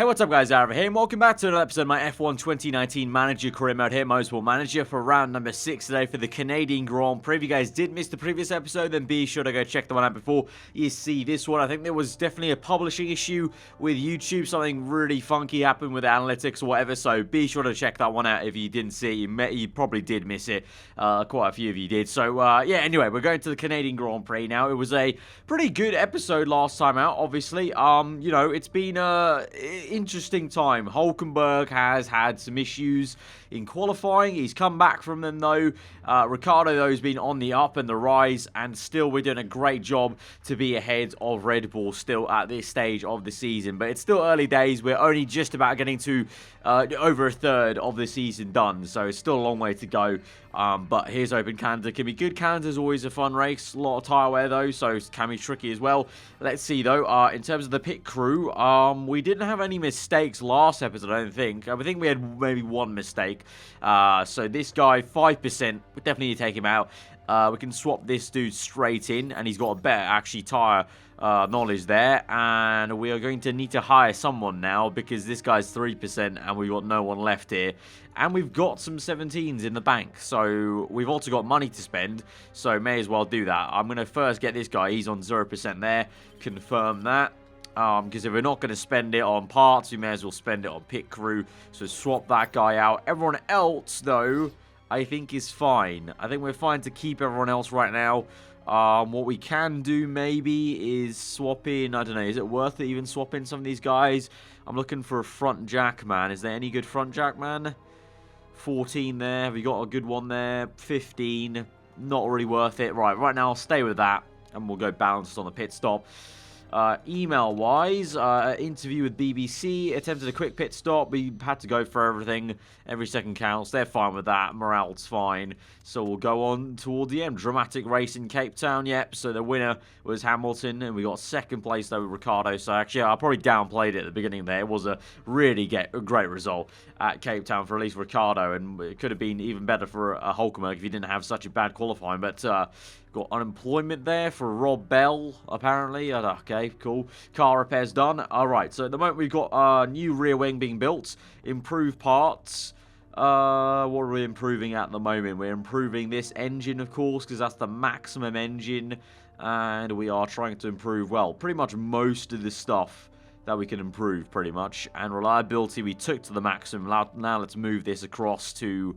Hey, what's up guys, aarava here, and welcome back to another episode of my F1 2019 Manager Career Mode here, Motorsport Manager, for round number 6 today for the Canadian Grand Prix. If you guys did miss the previous episode, then be sure to go check the one out before you see this one. I think there was definitely a publishing issue with YouTube, something really funky happened with the analytics or whatever, so be sure to check that one out if you didn't see it. You probably did miss it, quite a few of you did. So yeah, anyway, we're going to the Canadian Grand Prix now. It was a pretty good episode last time out, obviously. You know, it's been interesting time. Hulkenberg has had some issues in qualifying. He's come back from them though. Ricciardo though has been on the up and the rise, and still we're doing a great job to be ahead of Red Bull still at this stage of the season. But it's still early days. We're only just about getting to over a third of the season done, so it's still a long way to go. But here's hoping Canada can be good. Canada's always a fun race. A lot of tyre wear though, so it can be tricky as well. Let's see though. In terms of the pit crew, we didn't have any mistakes last episode, I don't think. I think we had maybe one mistake. So this guy, 5%, we definitely need to take him out. We can swap this dude straight in, and he's got a better, actually, tyre knowledge there. And we are going to need to hire someone now, because this guy's 3%, and we've got no one left here. And we've got some 17s in the bank, so we've also got money to spend, so may as well do that. I'm going to first get this guy. He's on 0% there. Confirm that. Because if we're not going to spend it on parts, we may as well spend it on pit crew. So swap that guy out. Everyone else, though, I think is fine. I think we're fine to keep everyone else right now. What we can do maybe is swap in, I don't know, is it worth it even swap in some of these guys? I'm looking for a front jack man. Is there any good front jack man? 14 there. Have we got a good one there? 15. Not really worth it. Right now I'll stay with that, and we'll go balanced on the pit stop. Email-wise, interview with BBC, attempted a quick pit stop. We had to go for everything. Every second counts. They're fine with that. Morale's fine. So we'll go on toward the end. Dramatic race in Cape Town, yep. So the winner was Hamilton, and we got second place, though, with Ricciardo. So actually, I probably downplayed it at the beginning there. It was a really great result at Cape Town for at least Ricciardo, and it could have been even better for Hulkenberg if he didn't have such a bad qualifying. But got unemployment there for Rob Bell, apparently. Okay, cool. Car repairs done. Alright, so at the moment we've got a new rear wing being built. Improved parts. What are we improving at the moment? We're improving this engine, of course, because that's the maximum engine. And we are trying to improve, well, pretty much most of the stuff that we can improve, pretty much. And reliability we took to the maximum. Now let's move this across to...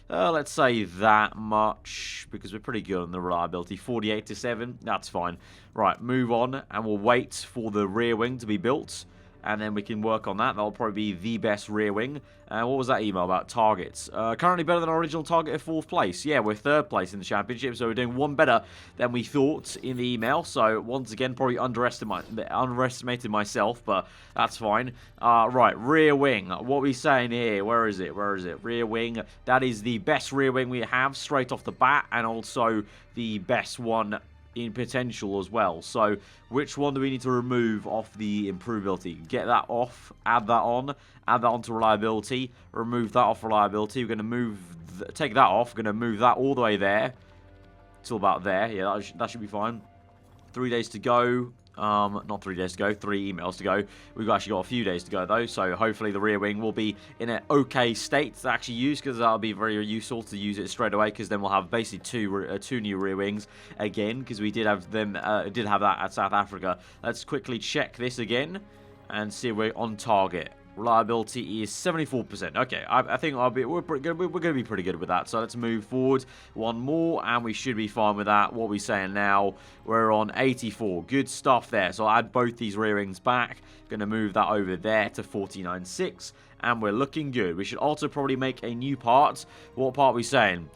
let's say that much, because we're pretty good on the reliability. 48 to 7, that's fine. Right, move on, and we'll wait for the rear wing to be built, and then we can work on that. That'll probably be the best rear wing. What was that email about? Targets. Currently better than our original target of 4th place. Yeah, we're 3rd place in the championship, so we're doing one better than we thought in the email. So, once again, probably underestimated myself, but that's fine. Right, rear wing. What are we saying here? Where is it? Rear wing. That is the best rear wing we have straight off the bat, and also the best one in potential as well. So which one do we need to remove off the improvability? Get that off, add that on to reliability, remove that off reliability. We're going to take that off, we're going to move that all the way there till about there. Yeah, that should be fine. 3 days to go. Not 3 days to go, 3 emails to go. We've actually got a few days to go though, so hopefully the rear wing will be in an okay state to actually use, because that'll be very useful to use it straight away, because then we'll have basically two new rear wings again, because we did have them did have that at South Africa. Let's quickly check this again and see if we're on target. Reliability is 74%. Okay, I think we're pretty good. We're going to be pretty good with that. So let's move forward one more, and we should be fine with that. What are we saying now? We're on 84. Good stuff there. So I'll add both these rear wings back. Going to move that over there to 49.6, and we're looking good. We should also probably make a new part. What part are we saying?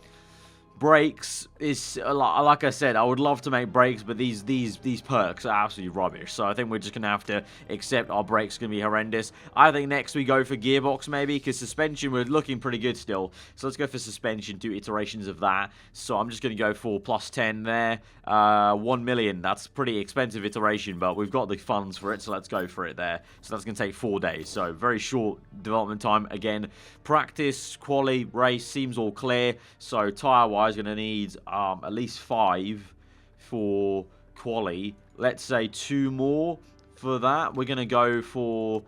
Brakes is, like I said, I would love to make brakes, but these perks are absolutely rubbish. So I think we're just going to have to accept our brakes going to be horrendous. I think next we go for gearbox maybe, because suspension we're looking pretty good still. So let's go for suspension, 2 iterations of that. So I'm just going to go for plus 10 there. 1 million, that's a pretty expensive iteration, but we've got the funds for it, so let's go for it there. So that's going to take 4 days. So very short development time. Again, practice, quali, race seems all clear. So tyre-wise, going to need at least 5 for quali. Let's say 2 more for that. We're going to go for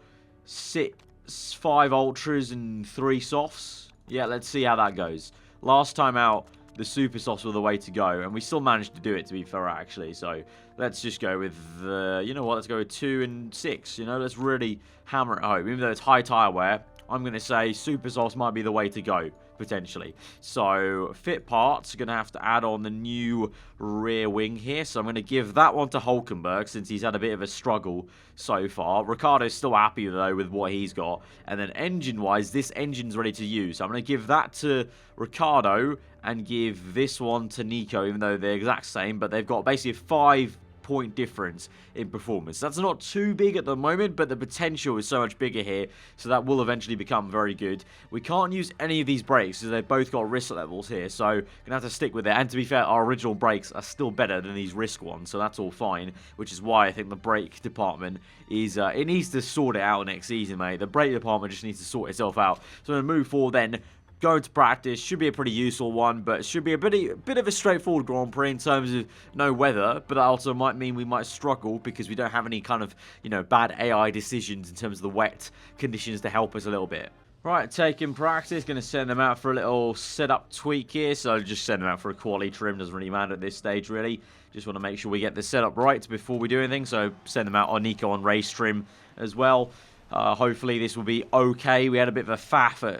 5 ultras and 3 softs. Yeah, let's see how that goes. Last time out, the super softs were the way to go, and we still managed to do it, to be fair, actually. So let's just go with you know what, let's go with 2 and 6. You know, let's really hammer it home. Even though it's high tire wear, I'm going to say super softs might be the way to go, potentially. So fit parts, are going to have to add on the new rear wing here. So I'm going to give that one to Hulkenberg, since he's had a bit of a struggle so far. Ricciardo's still happy, though, with what he's got. And then engine-wise, this engine's ready to use. So I'm going to give that to Ricciardo and give this one to Nico, even though they're the exact same. But they've got basically a 5-point difference in performance. That's not too big at the moment, but the potential is so much bigger here, so that will eventually become very good. We can't use any of these brakes because they've both got risk levels here, so gonna have to stick with it. And to be fair, our original brakes are still better than these risk ones, so that's all fine, which is why I think the brake department is it needs to sort it out next season, mate. The brake department just needs to sort itself out. So I'm gonna move forward then. Going to practice, should be a pretty useful one, but should be a bit of a straightforward Grand Prix in terms of no weather, but that also might mean we might struggle because we don't have any kind of, you know, bad AI decisions in terms of the wet conditions to help us a little bit. Right, taking practice, going to send them out for a little setup tweak here, so just send them out for a quality trim, doesn't really matter at this stage, really. Just want to make sure we get the setup right before we do anything, so send them out on Nico on race trim as well. Hopefully this will be okay. We had a bit of a faff at,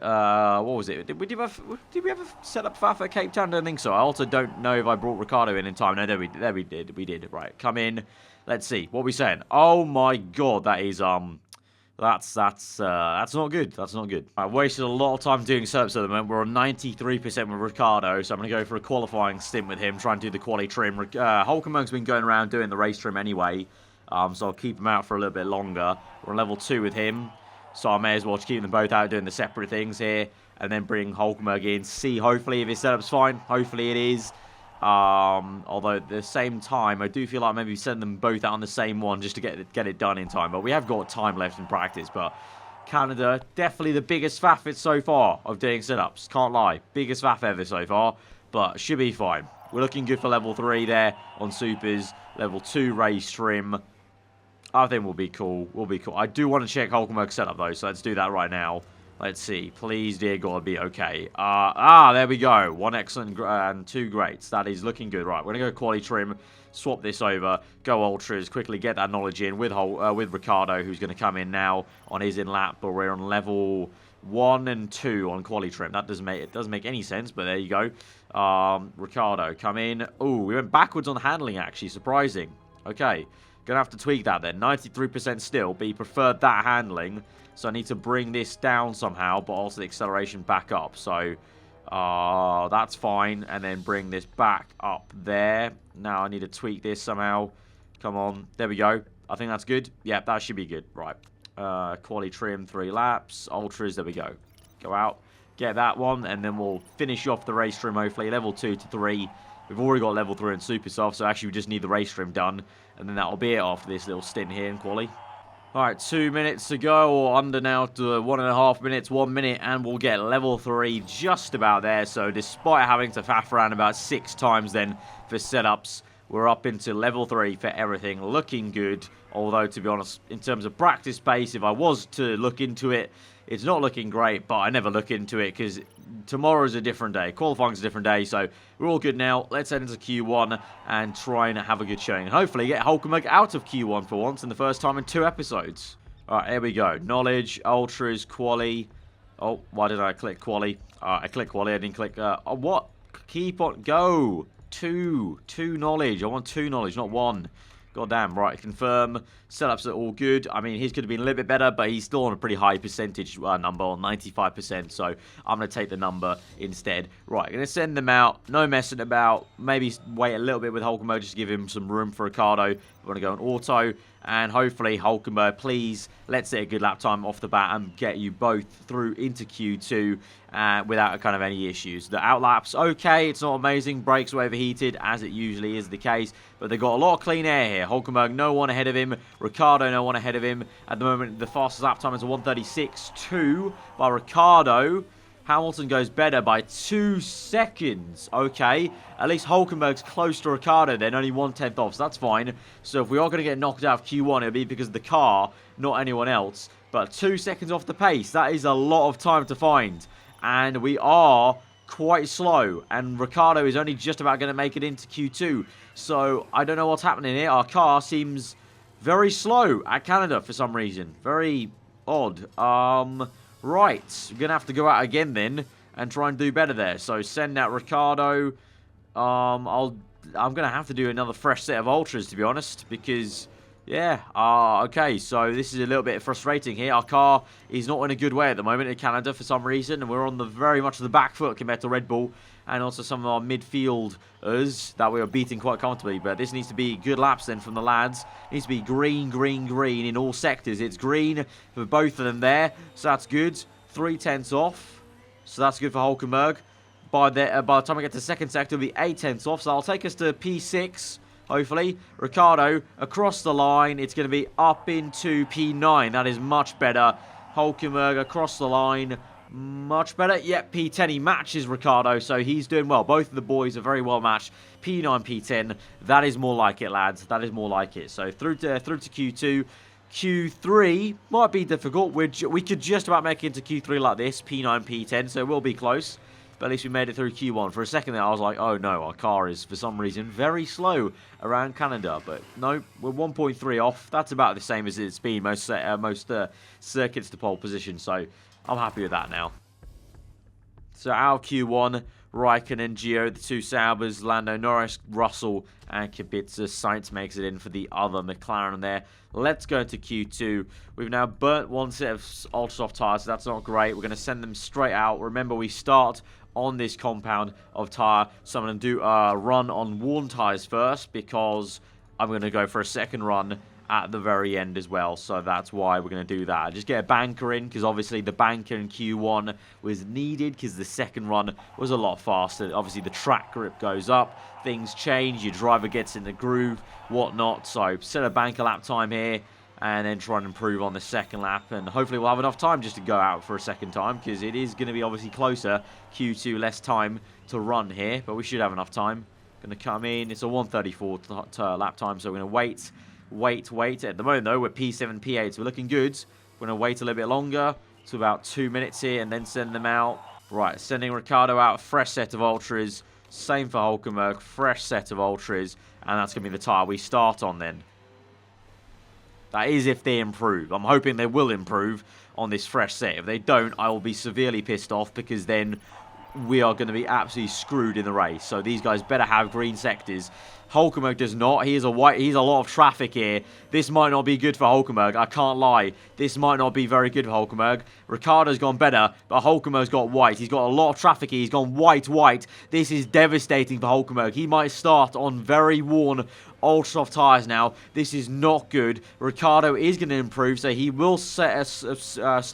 what was it? Did we have a setup faff at Cape Town? I don't think so. I also don't know if I brought Ricciardo in time. No, there we did. Right, come in. Let's see. What are we saying? Oh my god, that is, that's not good. That's not good. I wasted a lot of time doing setups at the moment. We're on 93% with Ricciardo, so I'm going to go for a qualifying stint with him, try and do the quali trim. Hulkenberg's been going around doing the race trim anyway. So I'll keep him out for a little bit longer. We're on level 2 with him, so I may as well just keep them both out doing the separate things here, and then bring Hulkenberg in. See, hopefully, if his setup's fine. Hopefully it is. Although at the same time, I do feel like maybe send them both out on the same one just to get it done in time. But we have got time left in practice. But Canada, definitely the biggest faff so far of doing setups. Can't lie. Biggest faff ever so far, but should be fine. We're looking good for level 3 there on supers. Level 2 race trim. I think we'll be cool. We'll be cool. I do want to check Hulkenberg's setup, though, so let's do that right now. Let's see. Please, dear God, be okay. There we go. 1 excellent and 2 greats. That is looking good. Right, we're going to go quality trim, swap this over, go ultras, quickly get that knowledge in with Ricciardo, who's going to come in now on his in-lap, but we're on level 1 and 2 on quali trim. That doesn't make any sense, but there you go. Ricciardo, come in. Oh, we went backwards on handling, actually. Surprising. Okay. Gonna have to tweak that then. 93% still, but he preferred that handling. So I need to bring this down somehow, but also the acceleration back up. So that's fine. And then bring this back up there. Now I need to tweak this somehow. Come on. There we go. I think that's good. Yeah, that should be good. Right. Quali trim, 3 laps. Ultras, there we go. Go out. Get that one, and then we'll finish off the race trim, hopefully. Level 2 to 3. We've already got level 3 and super soft, so actually we just need the race trim done. And then that'll be it after this little stint here in quali. Alright, 2 minutes to go, or under now to 1.5 minutes, 1 minute, and we'll get level 3 just about there. So despite having to faff around about 6 times then for setups, we're up into level 3 for everything. Looking good, although to be honest, in terms of practice pace, if I was to look into it, it's not looking great, but I never look into it because tomorrow's a different day. Qualifying's a different day, so we're all good now. Let's head into Q1 and try and have a good showing. And hopefully get Hulkenberg out of Q1 for once in the first time in 2 episodes. Alright, here we go. Knowledge, Ultras, Quali. Oh, why did I click Quali? I clicked Quali, I didn't click... what? Keep on... Go! 2 knowledge. I want 2 knowledge, not 1. God damn, right, confirm. Setups are all good. I mean, his could have been a little bit better, but he's still on a pretty high percentage number, on 95%, so I'm going to take the number instead. Right, I'm going to send them out. No messing about. Maybe wait a little bit with Hulkenberg, just give him some room for Ricciardo. We're going to go on auto, and hopefully, Hulkenberg, please, let's get a good lap time off the bat and get you both through into Q2 without kind of any issues. The outlaps, okay, it's not amazing. Brakes were overheated, as it usually is the case, but they've got a lot of clean air here. Hulkenberg, no one ahead of him. Ricciardo, no one ahead of him. At the moment, the fastest lap time is a 1:36.2 by Ricciardo. Hamilton goes better by 2 seconds. Okay, at least Hulkenberg's close to Ricciardo then, only 1/10 off, so that's fine. So if we are going to get knocked out of Q1, it'll be because of the car, not anyone else. But 2 seconds off the pace, that is a lot of time to find. And we are quite slow. And Ricciardo is only just about going to make it into Q2. So I don't know what's happening here. Our car seems very slow at Canada for some reason. Very odd. Right. We're going to have to go out again then and try and do better there. So send out Ricciardo. I'm going to have to do another fresh set of ultras, to be honest, because, yeah, okay, so this is a little bit frustrating here. Our car is not in a good way at the moment in Canada for some reason, and we're on the very much the back foot compared to Red Bull, and also some of our midfielders that we are beating quite comfortably. But this needs to be good laps then from the lads. It needs to be green, green, green in all sectors. It's green for both of them there, so that's good. 3/10 off, so that's good for Hulkenberg. By the time I get to second sector, it'll be 8/10 off, so I'll take us to P6, hopefully. Ricciardo, across the line, it's going to be up into P9. That is much better. Hulkenberg, across the line, much better. Yep, P10, he matches Ricciardo, so he's doing well. Both of the boys are very well matched. P9, P10, that is more like it, lads. That is more like it. So through to Q2. Q3 might be difficult. We could just about make it into Q3 like this, P9, P10, so it will be close. But at least we made it through Q1. For a second there, I was like, oh no, our car is, for some reason, very slow around Canada. But no, we're 1.3 off. That's about the same as it's been most circuits to pole position. So I'm happy with that now. So our Q1, Raikkonen, Gio, the two Saubers, Lando Norris, Russell, and Kubica. Sainz makes it in for the other McLaren there. Let's go into Q2. We've now burnt one set of ultra soft tyres, so that's not great. We're going to send them straight out. Remember, we start on this compound of tyre, so I'm going to do a run on worn tyres first, because I'm going to go for a second run at the very end as well, so that's why we're going to do that. Just get a banker in, because obviously the banker in Q1 was needed, because the second run was a lot faster. Obviously the track grip goes up, things change, your driver gets in the groove, whatnot, so set a banker lap time here, and then try and improve on the second lap, and hopefully we'll have enough time just to go out for a second time, because it is going to be obviously closer, Q2, less time to run here, but we should have enough time. Going to come in, it's a 1:34 lap time, so we're going to wait. At the moment, though, we're P7, P8, so we're looking good. We're going to wait a little bit longer, to about 2 minutes here, and then send them out. Right, sending Ricciardo out, fresh set of ultras. Same for Hulkenberg, fresh set of ultras, and that's going to be the tyre we start on then. That is if they improve. I'm hoping they will improve on this fresh set. If they don't, I will be severely pissed off, because then we are going to be absolutely screwed in the race. So these guys better have green sectors. Hulkenberg does not. He's a lot of traffic here. This might not be good for Hulkenberg. I can't lie. This might not be very good for Hulkenberg. Ricciardo's gone better, but Hulkenberg's got white. He's got a lot of traffic here. He's gone white. This is devastating for Hulkenberg. He might start on very worn ultra soft tyres now. This is not good. Ricciardo is going to improve, so he will start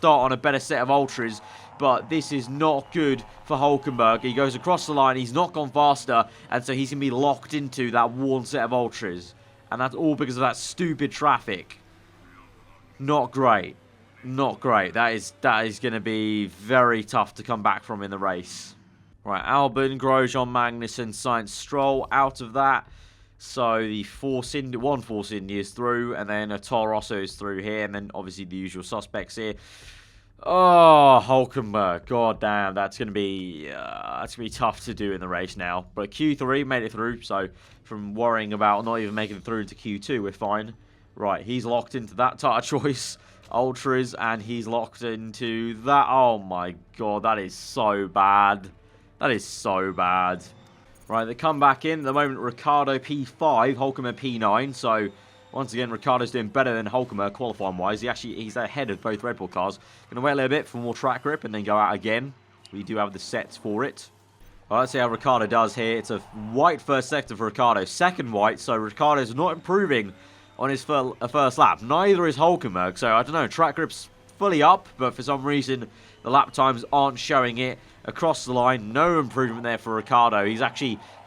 on a better set of ultras. But this is not good for Hulkenberg. He goes across the line. He's not gone faster. And so he's going to be locked into that worn set of ultras. And that's all because of that stupid traffic. Not great. Not great. That is going to be very tough to come back from in the race. Right, Albon, Grosjean, Magnussen, Sainz, Stroll out of that. So the one Force India is through. And then a Toro Rosso is through here. And then obviously the usual suspects here. Oh, Hulkenberg. God damn, that's gonna be tough to do in the race now. But Q3 made it through, so from worrying about not even making it through into Q2, we're fine. Right, he's locked into that tyre choice, ultras, and he's locked into that. Oh my god, that is so bad. That is so bad. Right, they come back in. At the moment, Ricciardo P5, Hulkenberg P9, so once again, Ricciardo's doing better than Hulkenberg qualifying-wise. He's ahead of both Red Bull cars. Going to wait a little bit for more track grip and then go out again. We do have the sets for it. Well, let's see how Ricciardo does here. It's a white first sector for Ricciardo. Second white, so Ricciardo's not improving on his first lap. Neither is Hulkenberg, so I don't know. Track grip's fully up, but for some reason, the lap times aren't showing it. Across the line, no improvement there for Ricciardo. He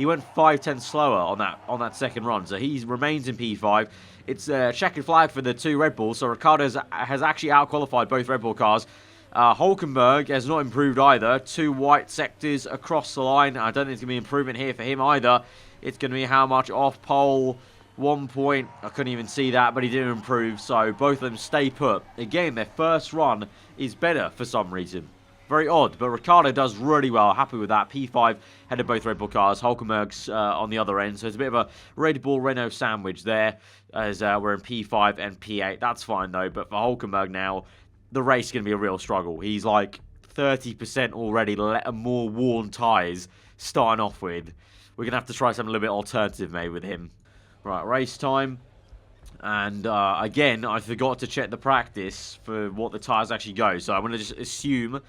went 5/10 slower on that second run, so he remains in P5. It's a checkered flag for the two Red Bulls, so Ricciardo has actually out-qualified both Red Bull cars. Hulkenberg has not improved either. Two white sectors across the line. I don't think there's going to be improvement here for him either. It's going to be how much off pole 1 point. I couldn't even see that, but he didn't improve. So both of them stay put. Again, their first run is better for some reason. Very odd, but Ricciardo does really well. Happy with that. P5 headed both Red Bull cars. Hulkenberg's on the other end. So it's a bit of a Red Bull Renault sandwich there as we're in P5 and P8. That's fine, though. But for Hulkenberg now, the race is going to be a real struggle. He's like 30% already more worn tyres starting off with. We're going to have to try something a little bit alternative maybe with him. Right, race time. And again, I forgot to check the practice for what the tyres actually go. So I'm going to just assume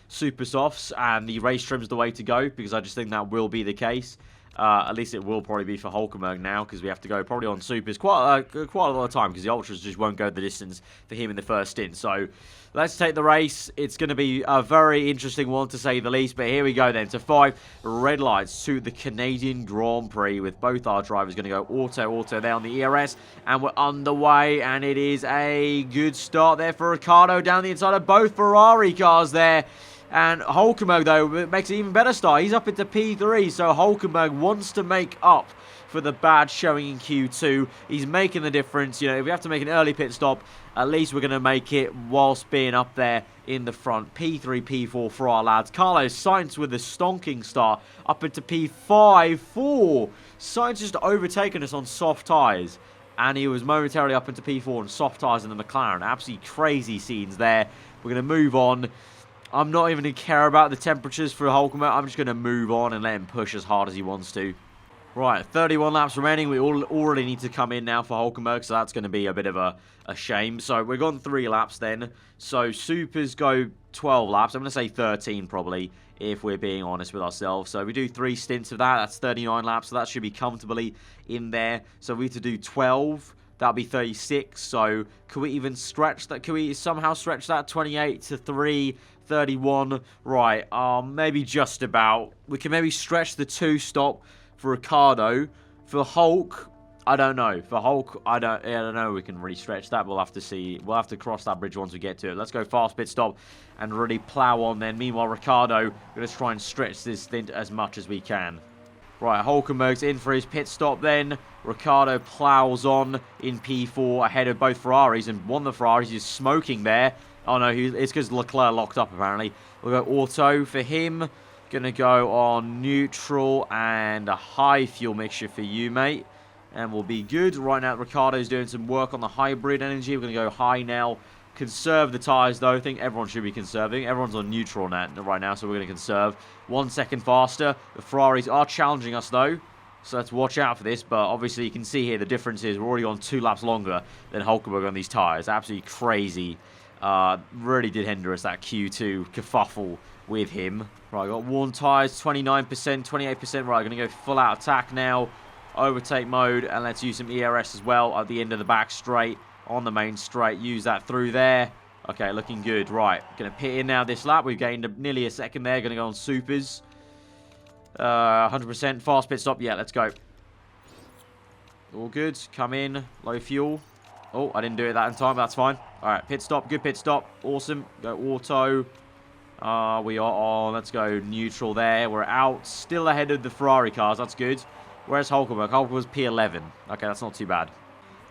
super softs and the race trim's the way to go, because I just think that will be the case. At least it will probably be for Hulkenberg now, because we have to go probably on supers quite a lot of time, because the ultras just won't go the distance for him in the first stint. So let's take the race. It's going to be a very interesting one, to say the least. But here we go then to 5 red lights to the Canadian Grand Prix, with both our drivers going to go auto there on the ERS. And we're underway, and it is a good start there for Ricciardo down the inside of both Ferrari cars there. And Hulkenberg, though, makes an even better start. He's up into P3, so Hulkenberg wants to make up for the bad showing in Q2. He's making the difference. You know, if we have to make an early pit stop, at least we're going to make it whilst being up there in the front. P3, P4 for our lads. Carlos Sainz with a stonking start up into P5, 4. Sainz just overtaken us on soft tyres. And he was momentarily up into P4 on soft tyres in the McLaren. Absolutely crazy scenes there. We're going to move on. I'm not even going to care about the temperatures for Hulkenberg. I'm just going to move on and let him push as hard as he wants to. Right, 31 laps remaining. We already need to come in now for Hulkenberg, so that's going to be a bit of a shame. So we're gone 3 laps then. So supers go 12 laps. I'm going to say 13 probably, if we're being honest with ourselves. So we do 3 stints of that. That's 39 laps, so that should be comfortably in there. So we need to do 12. That'll be 36. So can we even stretch that? Can we somehow stretch that 28 to 3? 31, right, maybe just about. We can maybe stretch the 2 stop for Ricciardo. For Hulk, I don't know. For Hulk, I don't know we can really stretch that. We'll have to see. We'll have to cross that bridge once we get to it. Let's go fast pit stop and really plow on then. Meanwhile, Ricciardo, we're going to try and stretch this stint as much as we can. Right, Hulkenberg's in for his pit stop then. Ricciardo plows on in P4 ahead of both Ferraris, and one of the Ferraris is smoking there. Oh no, it's because Leclerc locked up apparently. We'll go auto for him. Gonna go on neutral and a high fuel mixture for you, mate. And we'll be good. Right now, Ricciardo's doing some work on the hybrid energy. We're gonna go high now. Conserve the tyres though. I think everyone should be conserving. Everyone's on neutral right now, so we're gonna conserve. 1 second faster. The Ferraris are challenging us though, so let's watch out for this. But obviously, you can see here the difference is we're already on 2 laps longer than Hulkenberg on these tyres. Absolutely crazy. Really did hinder us, that Q2 kerfuffle with him. Right, got worn tyres, 29%, 28%. Right, going to go full out attack now. Overtake mode, and let's use some ERS as well at the end of the back straight on the main straight. Use that through there. Okay, looking good. Right, going to pit in now this lap. We've gained nearly a second there. Going to go on supers. 100% fast pit stop. Yeah, let's go. All good. Come in. Low fuel. Oh, I didn't do it that in time, but that's fine. All right, pit stop. Good pit stop. Awesome. Go auto. We are on. Let's go neutral there. We're out. Still ahead of the Ferrari cars. That's good. Where's Hulkenberg? Hulkenberg's P11. Okay, that's not too bad.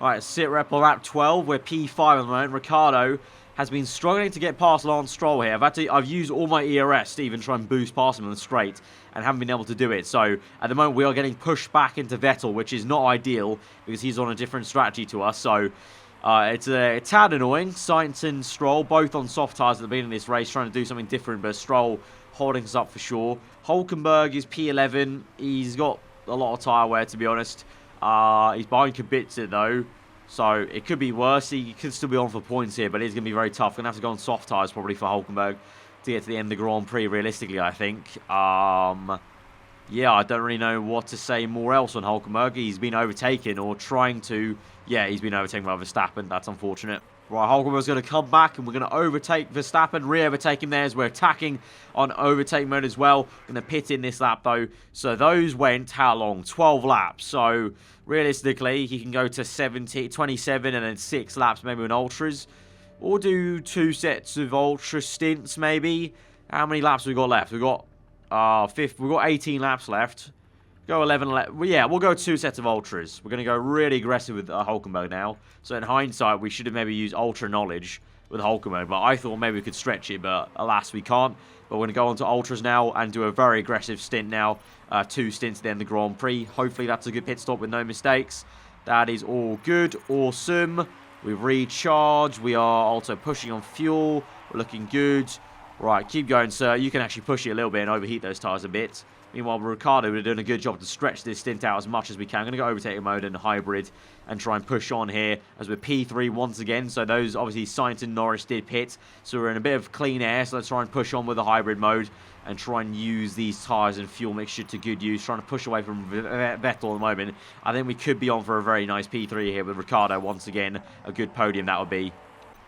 All right, sit rep on lap 12. We're P5 at the moment. Ricciardo has been struggling to get past Lance Stroll here. I've used all my ERS to even try and boost past him on the straight and haven't been able to do it. So at the moment we are getting pushed back into Vettel, which is not ideal because he's on a different strategy to us. So it's a tad annoying. Sainz and Stroll both on soft tyres at the beginning of this race, trying to do something different, but Stroll holding us up for sure. Hulkenberg is P11. He's got a lot of tyre wear, to be honest. He's behind Kubica though, so it could be worse. He could still be on for points here, but it's going to be very tough. Going to have to go on soft tyres probably for Hulkenberg to get to the end of the Grand Prix, realistically, I think. Yeah, I don't really know what to say more else on Hulkenberg. He's been overtaken, or trying to. Yeah, he's been overtaken by Verstappen. That's unfortunate. Right, Hulkenberg's going to come back, and we're going to overtake Verstappen, re-overtake him there as we're attacking on overtake mode as well. Going to pit in this lap, though. So those went, how long? 12 laps. So realistically, he can go to 27 and then 6 laps maybe in ultras. Or do 2 sets of ultra stints, maybe. How many laps have we got left? We've got 18 laps left. Go 11, well, yeah, we'll go 2 sets of Ultras. We're going to go really aggressive with Hulkenberg now. So in hindsight, we should have maybe used Ultra Knowledge with Hulkenberg. But I thought maybe we could stretch it, but alas, we can't. But we're going to go on to Ultras now and do a very aggressive stint now. 2 stints at the end of the Grand Prix. Hopefully that's a good pit stop with no mistakes. That is all good. Awesome. We've recharged. We are also pushing on fuel. We're looking good. Right, keep going, sir. You can actually push it a little bit and overheat those tyres a bit. Meanwhile, Ricciardo, we're doing a good job to stretch this stint out as much as we can. I'm going to go overtaking mode and hybrid and try and push on here as we're P3 once again. So those, obviously, Sainz and Norris did pit. So we're in a bit of clean air. So let's try and push on with the hybrid mode and try and use these tyres and fuel mixture to good use. Trying to push away from Vettel at the moment. I think we could be on for a very nice P3 here with Ricciardo once again. A good podium that would be.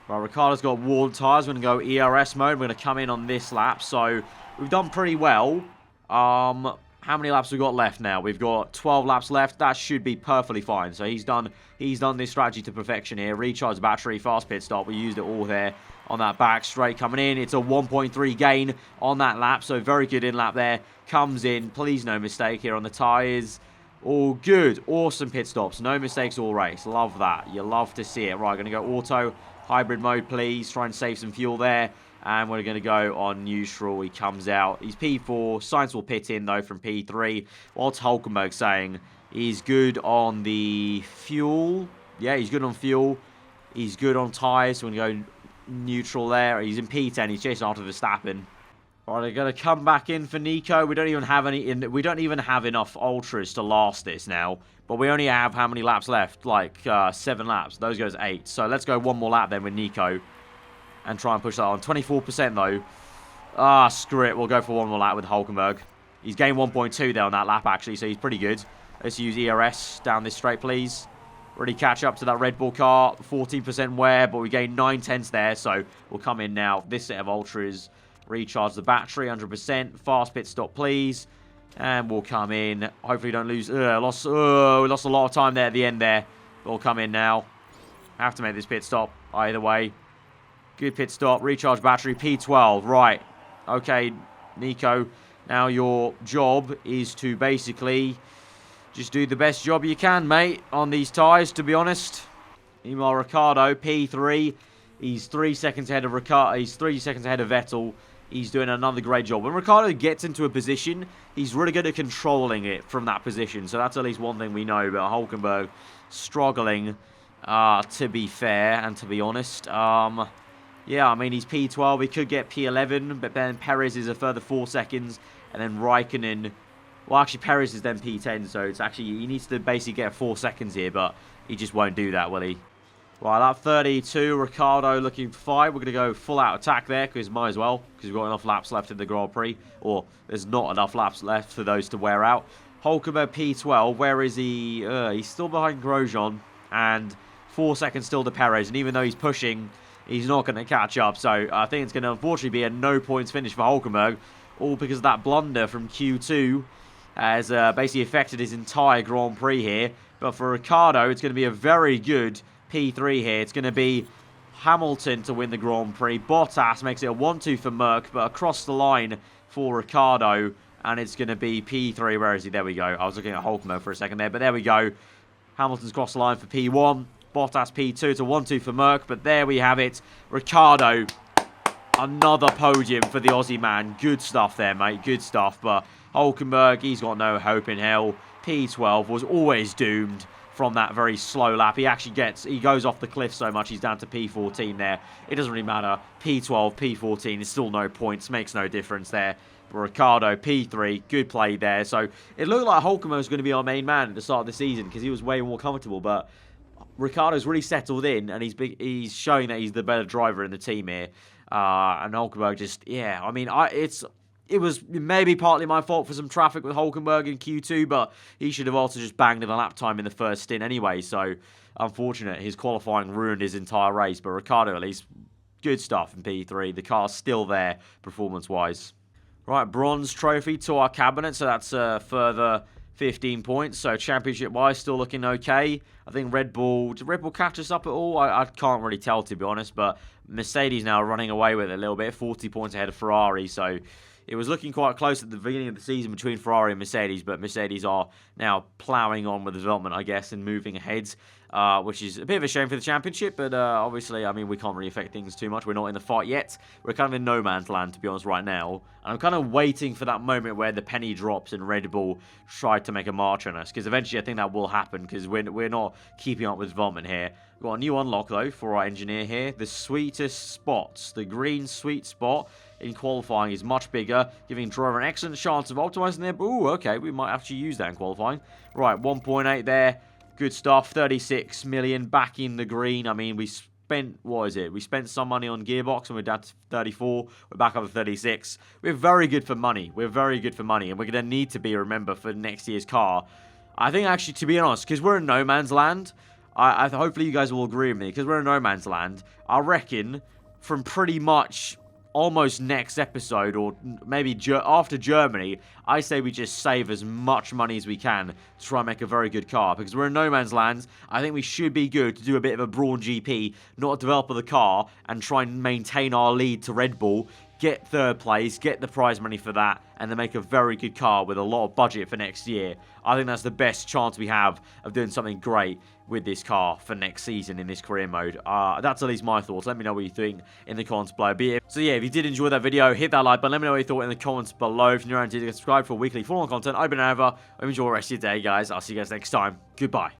Right, Ricciardo's got worn tyres. We're going to go ERS mode. We're going to come in on this lap. So we've done pretty well. How many laps we got left now? We've got 12 laps left. That should be perfectly fine. So he's done this strategy to perfection here. Recharge the battery, fast pit stop. We used it all there on that back straight coming in. It's a 1.3 gain on that lap. So very good in lap there. Comes in. Please no mistake here on the tyres. All good. Awesome pit stops. No mistakes all race. Love that. You love to see it. Right, going to go auto. Hybrid mode, please. Try and save some fuel there. And we're going to go on neutral. He comes out. He's P4. Sainz will pit in, though, from P3. What's Hulkenberg saying? He's good on the fuel. Yeah, he's good on fuel. He's good on tyres. So we're going to go neutral there. He's in P10. He's chasing after Verstappen. All right, they're going to come back in for Nico. We don't even have enough ultras to last this now. But we only have how many laps left? Like 7 laps. Those goes 8. So let's go one more lap then with Nico. And try and push that on. 24% though. Ah, screw it. We'll go for one more lap with Hulkenberg. He's gained 1.2 there on that lap actually, so he's pretty good. Let's use ERS down this straight, please. Really catch up to that Red Bull car. 14% wear, but we gained 9/10 there, so we'll come in now. This set of ultras. Recharge the battery, 100%. Fast pit stop, please. And we'll come in. Hopefully don't lose. We lost a lot of time there at the end there. We'll come in now. Have to make this pit stop either way. Good pit stop. Recharge battery. P12. Right. Okay, Nico. Now your job is to basically just do the best job you can, mate, on these tyres, to be honest. Meanwhile, Ricciardo, P3. He's 3 seconds ahead of Ricciardo. He's 3 seconds ahead of Vettel. He's doing another great job. When Ricciardo gets into a position, he's really good at controlling it from that position. So that's at least one thing we know. But Hulkenberg struggling, to be fair and to be honest. Yeah, I mean, he's P12. He could get P11, but then Perez is a further 4 seconds. And then Raikkonen... Well, actually, Perez is then P10, so it's actually... He needs to basically get 4 seconds here, but he just won't do that, will he? Right, lap 32, Ricciardo looking for 5. We're going to go full-out attack there, because might as well, because we've got enough laps left in the Grand Prix. Or, there's not enough laps left for those to wear out. Hulkenberg P12, where is he? He's still behind Grosjean, and 4 seconds still to Perez. And even though he's pushing... He's not going to catch up, so I think it's going to unfortunately be a no-points finish for Hulkenberg, all because of that blunder from Q2 has basically affected his entire Grand Prix here. But for Ricciardo, it's going to be a very good P3 here. It's going to be Hamilton to win the Grand Prix. Bottas makes it a 1-2 for Merck, but across the line for Ricciardo, and it's going to be P3. Where is he? There we go. I was looking at Hulkenberg for a second there, but there we go. Hamilton's crossed the line for P1. Bottas P2. It's a 1-2 for Merck, but there we have it. Ricciardo, another podium for the Aussie man. Good stuff there, mate. Good stuff. But Hulkenberg, he's got no hope in hell. P12 was always doomed from that very slow lap. He goes off the cliff so much, he's down to P14 there. It doesn't really matter. P12, P14 is still no points. Makes no difference there. But Ricciardo, P3, good play there. So it looked like Hulkenberg was going to be our main man at the start of the season because he was way more comfortable, but Ricciardo's really settled in, and he's showing that he's the better driver in the team here. And Hulkenberg just, yeah, I mean, it was maybe partly my fault for some traffic with Hulkenberg in Q2, but he should have also just banged in the lap time in the first stint anyway. So, unfortunate, his qualifying ruined his entire race. But Ricciardo, at least, good stuff in P3. The car's still there, performance-wise. Right, bronze trophy to our cabinet, so that's a further 15 points. So championship-wise, still looking okay. I think Red Bull... Did Red Bull catch us up at all? I can't really tell, to be honest. But Mercedes now running away with it a little bit, 40 points ahead of Ferrari, so it was looking quite close at the beginning of the season between Ferrari and Mercedes, but Mercedes are now ploughing on with the development, I guess, and moving ahead, which is a bit of a shame for the championship, but obviously, I mean, we can't really affect things too much. We're not in the fight yet. We're kind of in no man's land, to be honest, right now, and I'm kind of waiting for that moment where the penny drops and Red Bull try to make a march on us, because eventually I think that will happen, because we're not keeping up with development here. We've got a new unlock, though, for our engineer here. The sweetest spots, the green sweet spot in qualifying is much bigger, giving driver an excellent chance of optimizing there. Ooh, okay, we might actually use that in qualifying. Right, 1.8 there. Good stuff. 36 million back in the green. I mean, we spent, what is it? We spent some money on gearbox and we're down to 34. We're back up to 36. We're very good for money. We're very good for money. And we're going to need to be, remember, for next year's car. I think, actually, to be honest, because we're in no man's land, hopefully you guys will agree with me, because we're in no man's land, I reckon from pretty much almost next episode, or maybe after Germany, I say we just save as much money as we can to try and make a very good car, because we're in no man's land. I think we should be good to do a bit of a brawn GP, not develop the car, and try and maintain our lead to Red Bull, get third place, get the prize money for that, and then make a very good car with a lot of budget for next year. I think that's the best chance we have of doing something great with this car for next season in this career mode. That's at least my thoughts. Let me know what you think in the comments below. So yeah, if you did enjoy that video, hit that like button. Let me know what you thought in the comments below. If you're new around here, subscribe for weekly full-on content. I've been aarava. Enjoy the rest of your day, guys. I'll see you guys next time. Goodbye.